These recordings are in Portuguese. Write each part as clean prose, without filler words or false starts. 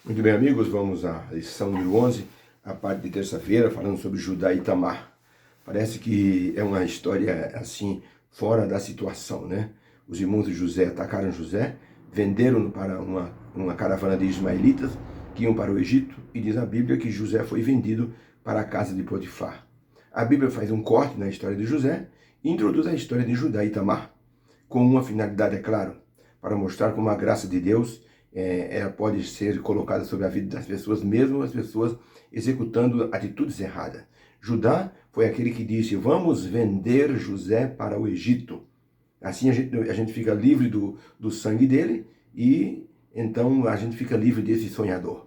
Muito bem, amigos, vamos à lição número 11, a parte de terça-feira, falando sobre Judá e Tamar. Parece que é uma história, assim, fora da situação, né? Os irmãos de José atacaram José, venderam-no para uma caravana de ismaelitas que iam para o Egito, e diz a Bíblia que José foi vendido para a casa de Potifar. A Bíblia faz um corte na história de José e introduz a história de Judá e Tamar, com uma finalidade, é claro, para mostrar como a graça de Deus ela pode ser colocada sobre a vida das pessoas, mesmo as pessoas executando atitudes erradas. Judá foi aquele que disse: vamos vender José para o Egito. Assim a gente fica livre do sangue dele e então a gente fica livre desse sonhador.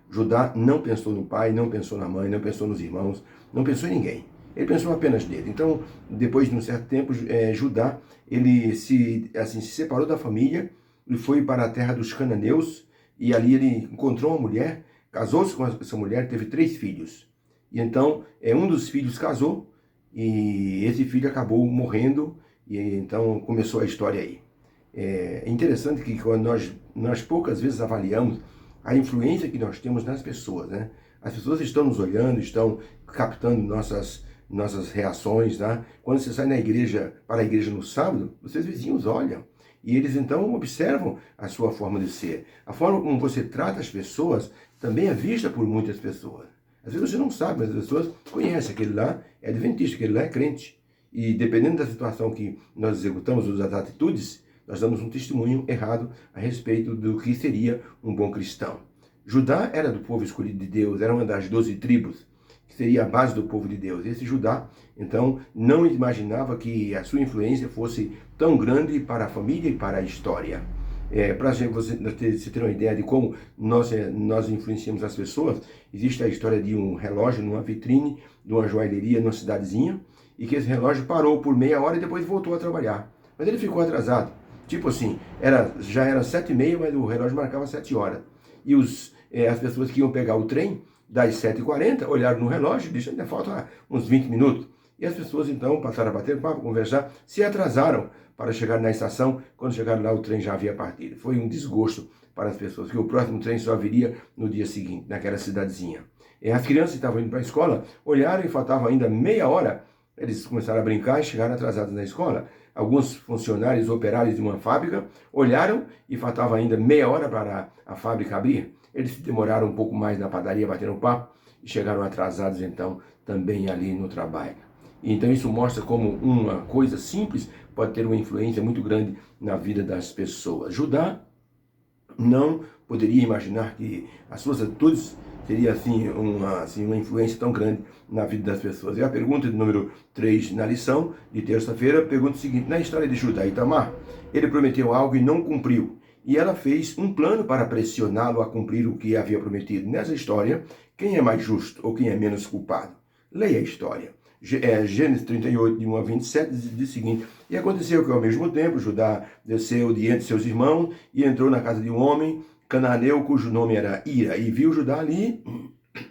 Judá não pensou no pai, não pensou na mãe, não pensou nos irmãos, não pensou em ninguém. Ele pensou apenas nele. Então, depois de um certo tempo, Judá ele se separou da família e foi para a terra dos cananeus, e ali ele encontrou uma mulher, casou-se com essa mulher, teve 3 filhos. E então, um dos filhos casou, e esse filho acabou morrendo, e então começou a história aí. É interessante que quando nós poucas vezes avaliamos a influência que nós temos nas pessoas, né? As pessoas estão nos olhando, estão captando nossas reações, tá? Quando você sai para a igreja no sábado, os seus vizinhos olham. E eles então observam a sua forma de ser. A forma como você trata as pessoas também é vista por muitas pessoas. Às vezes você não sabe, mas as pessoas conhecem. Aquele lá é adventista, aquele lá é crente. E dependendo da situação que nós executamos, das atitudes, nós damos um testemunho errado a respeito do que seria um bom cristão. Judá era do povo escolhido de Deus, era uma das 12 tribos, que seria a base do povo de Deus. Esse Judá, então, não imaginava que a sua influência fosse tão grande para a família e para a história. Para você ter uma ideia de como nós influenciamos as pessoas, existe a história de um relógio numa vitrine de uma joalheria numa cidadezinha, e que esse relógio parou por meia hora e depois voltou a trabalhar. Mas ele ficou atrasado. Tipo assim, já era 7h30, mas o relógio marcava 7 horas. E as pessoas que iam pegar o trem das 7h40 olharam no relógio e disseram: ainda falta uns 20 minutos. E as pessoas então passaram a bater papo, conversar, se atrasaram para chegar na estação. Quando chegaram lá, o trem já havia partido. Foi um desgosto para as pessoas, que o próximo trem só viria no dia seguinte, naquela cidadezinha. E as crianças que estavam indo para a escola olharam e faltava ainda meia hora. Eles começaram a brincar e chegaram atrasados na escola. Alguns funcionários, operários de uma fábrica, olharam e faltava ainda meia hora para a fábrica abrir. Eles se demoraram um pouco mais na padaria, batendo papo, e chegaram atrasados, então, também ali no trabalho. Então isso mostra como uma coisa simples pode ter uma influência muito grande na vida das pessoas. Judá não poderia imaginar que as suas atitudes teria uma influência tão grande na vida das pessoas. E a pergunta de número 3 na lição de terça-feira pergunta o seguinte: na história de Judá e Tamar, ele prometeu algo e não cumpriu. E ela fez um plano para pressioná-lo a cumprir o que havia prometido. Nessa história, quem é mais justo ou quem é menos culpado? Leia a história. Gênesis 38, de 1 a 27, diz o seguinte: e aconteceu que ao mesmo tempo Judá desceu diante de seus irmãos e entrou na casa de um homem cananeu, cujo nome era Ira, e viu Judá ali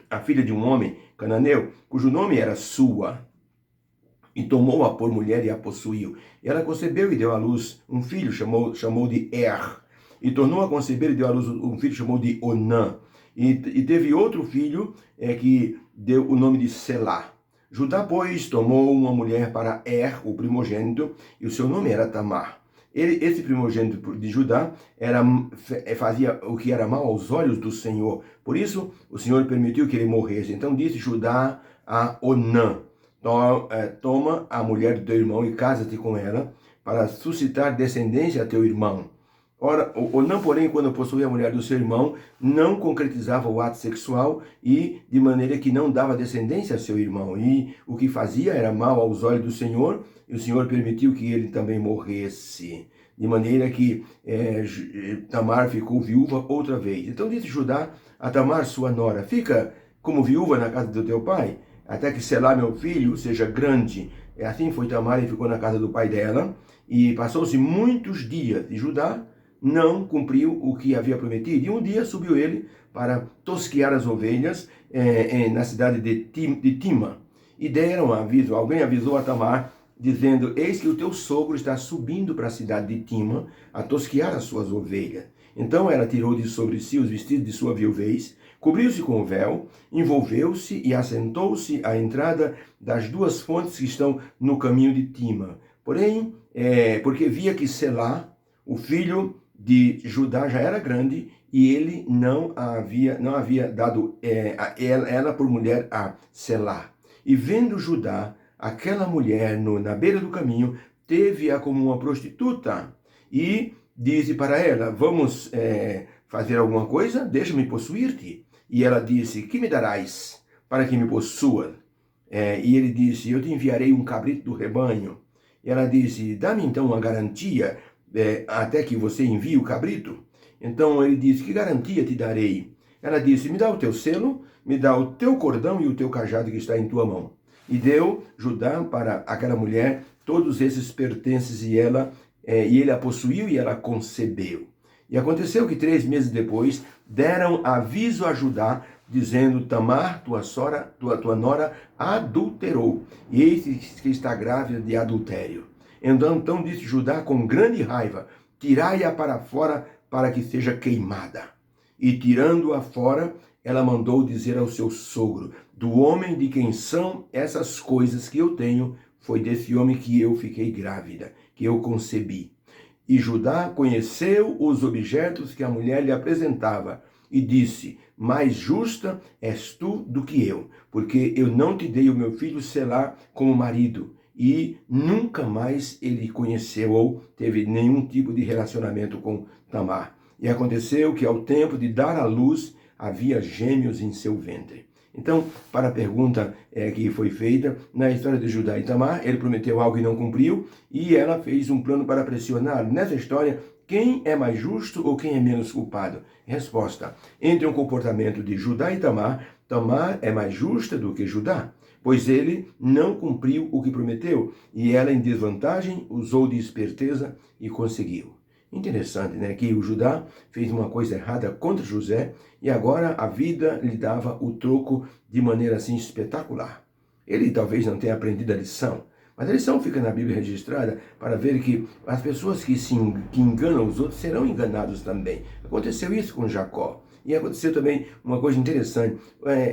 a filha de um homem cananeu, cujo nome era Sua, e tomou-a por mulher e a possuiu. E ela concebeu e deu à luz um filho, chamou de e tornou a conceber e deu à luz um filho, chamou de Onã. E teve outro filho que deu o nome de Selá. Judá, pois, tomou uma mulher para o primogênito, e o seu nome era Tamar. Esse primogênito de Judá fazia o que era mal aos olhos do Senhor. Por isso, o Senhor permitiu que ele morresse. Então disse Judá a Onã: toma a mulher do teu irmão e casa-te com ela, para suscitar descendência a teu irmão. Ora, Onã, porém, quando possuía a mulher do seu irmão, não concretizava o ato sexual, e de maneira que não dava descendência a seu irmão. E o que fazia era mal aos olhos do Senhor, e o Senhor permitiu que ele também morresse. De maneira que Tamar ficou viúva outra vez. Então disse Judá a Tamar, sua nora: fica como viúva na casa do teu pai, até que Selá, meu filho, seja grande. Assim foi Tamar e ficou na casa do pai dela. E passou-se muitos dias, e Judá não cumpriu o que havia prometido. E um dia subiu ele para tosquear as ovelhas na cidade de Tima. E deram aviso, alguém avisou a Tamar, dizendo: eis que o teu sogro está subindo para a cidade de Tima a tosquear as suas ovelhas. Então ela tirou de sobre si os vestidos de sua viuvez, cobriu-se com o véu, envolveu-se e assentou-se à entrada das duas fontes que estão no caminho de Tima. Porém, porque via que Selá, o filho de Judá, já era grande, e ele não havia dado ela por mulher a Selá. E vendo Judá aquela mulher na beira do caminho, teve-a como uma prostituta e disse para ela: vamos fazer alguma coisa? Deixa-me possuir-te. E ela disse: que me darás para que me possua? E ele disse: eu te enviarei um cabrito do rebanho. E ela disse: dá-me então uma garantia até que você envie o cabrito. Então ele disse: que garantia te darei? Ela disse: me dá o teu selo, me dá o teu cordão e o teu cajado que está em tua mão. E deu Judá para aquela mulher todos esses pertences, e ele a possuiu e ela concebeu. E aconteceu que 3 meses depois deram aviso a Judá, dizendo: Tamar, tua nora, adulterou, e eis que está grávida de adultério. Então disse Judá com grande raiva: tirai-a para fora para que seja queimada. E tirando-a fora, ela mandou dizer ao seu sogro: do homem de quem são essas coisas que eu tenho, foi desse homem que eu fiquei grávida, que eu concebi. E Judá conheceu os objetos que a mulher lhe apresentava e disse: mais justa és tu do que eu, porque eu não te dei o meu filho Selá como marido. E nunca mais ele conheceu ou teve nenhum tipo de relacionamento com Tamar. E aconteceu que ao tempo de dar à luz, havia gêmeos em seu ventre. Então, para a pergunta que foi feita, na história de Judá e Tamar, ele prometeu algo e não cumpriu, e ela fez um plano para pressionar. Nessa história, quem é mais justo ou quem é menos culpado? Resposta: entre o comportamento de Judá e Tamar, Tamar é mais justa do que Judá, pois ele não cumpriu o que prometeu, e ela, em desvantagem, usou de esperteza e conseguiu. Interessante, né? Que o Judá fez uma coisa errada contra José e agora a vida lhe dava o troco de maneira assim espetacular. Ele talvez não tenha aprendido a lição, mas a lição fica na Bíblia registrada para ver que as pessoas que enganam os outros serão enganados também. Aconteceu isso com Jacó. E aconteceu também uma coisa interessante,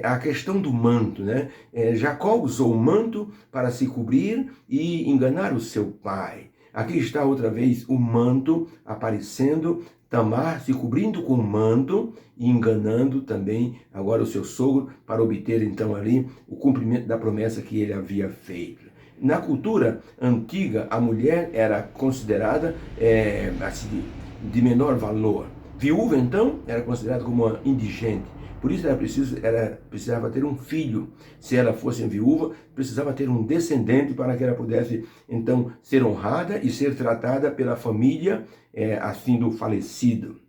a questão do manto, né? Jacó usou o manto para se cobrir e enganar o seu pai. Aqui está outra vez o manto aparecendo, Tamar se cobrindo com o manto e enganando também agora o seu sogro para obter então ali o cumprimento da promessa que ele havia feito. Na cultura antiga, a mulher era considerada assim, de menor valor. Viúva, então, era considerada como uma indigente. Por isso ela precisava ter um filho. Se ela fosse viúva, precisava ter um descendente para que ela pudesse, então, ser honrada e ser tratada pela família, assim, do falecido.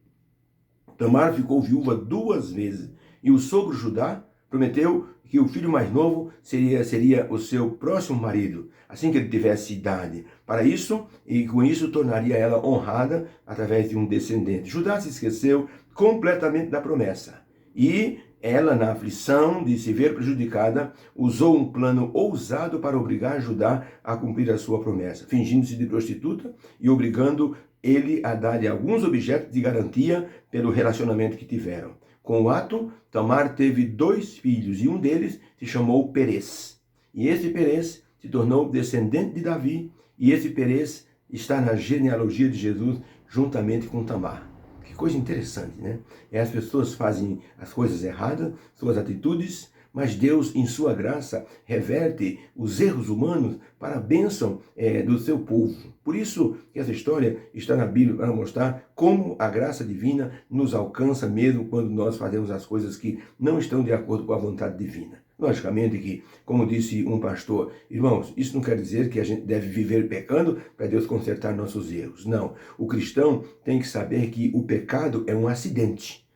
Tamar ficou viúva 2 vezes. E o sogro Judá prometeu que o filho mais novo seria o seu próximo marido, assim que ele tivesse idade. Para isso, e com isso tornaria ela honrada através de um descendente. Judá se esqueceu completamente da promessa. E ela, na aflição de se ver prejudicada, usou um plano ousado para obrigar Judá a cumprir a sua promessa, fingindo-se de prostituta e obrigando ele a dar-lhe alguns objetos de garantia pelo relacionamento que tiveram. Com o ato, Tamar teve 2 filhos, e um deles se chamou Perez. E esse Perez se tornou descendente de Davi, e esse Perez está na genealogia de Jesus juntamente com Tamar. Que coisa interessante, né? As pessoas fazem as coisas erradas, suas atitudes, mas Deus, em sua graça, reverte os erros humanos para a bênção do seu povo. Por isso que essa história está na Bíblia para mostrar como a graça divina nos alcança mesmo quando nós fazemos as coisas que não estão de acordo com a vontade divina. Logicamente que, como disse um pastor, irmãos, isso não quer dizer que a gente deve viver pecando para Deus consertar nossos erros. Não. O cristão tem que saber que o pecado é um acidente.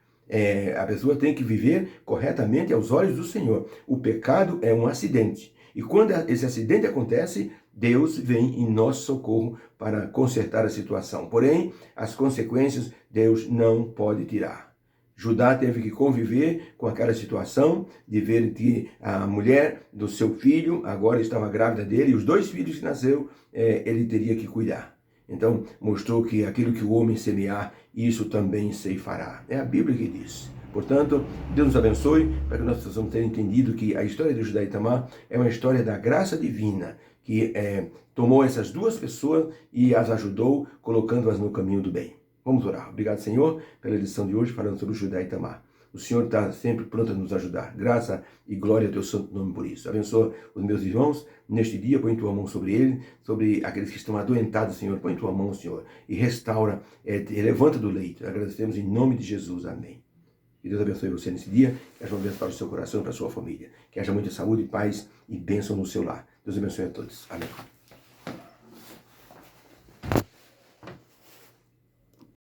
A pessoa tem que viver corretamente aos olhos do Senhor. O pecado é um acidente. E quando esse acidente acontece, Deus vem em nosso socorro para consertar a situação. Porém, as consequências Deus não pode tirar. Judá teve que conviver com aquela situação de ver que a mulher do seu filho agora estava grávida dele, e os 2 filhos que nasceu, ele teria que cuidar. Então, mostrou que aquilo que o homem semear, isso também ceifará. É a Bíblia que diz. Portanto, Deus nos abençoe, para que nós possamos ter entendido que a história de Judá e Tamar é uma história da graça divina, que tomou essas duas pessoas e as ajudou, colocando-as no caminho do bem. Vamos orar. Obrigado, Senhor, pela lição de hoje, falando sobre Judá e Tamar. O Senhor está sempre pronto a nos ajudar. Graça e glória ao teu santo nome por isso. Abençoa os meus irmãos neste dia, põe tua mão sobre eles, sobre aqueles que estão adoentados, Senhor. Põe tua mão, Senhor, e restaura, levanta do leito. Agradecemos em nome de Jesus. Amém. Que Deus abençoe você nesse dia, que haja uma bênção para o seu coração e para a sua família. Que haja muita saúde, paz e bênção no seu lar. Deus abençoe a todos. Amém.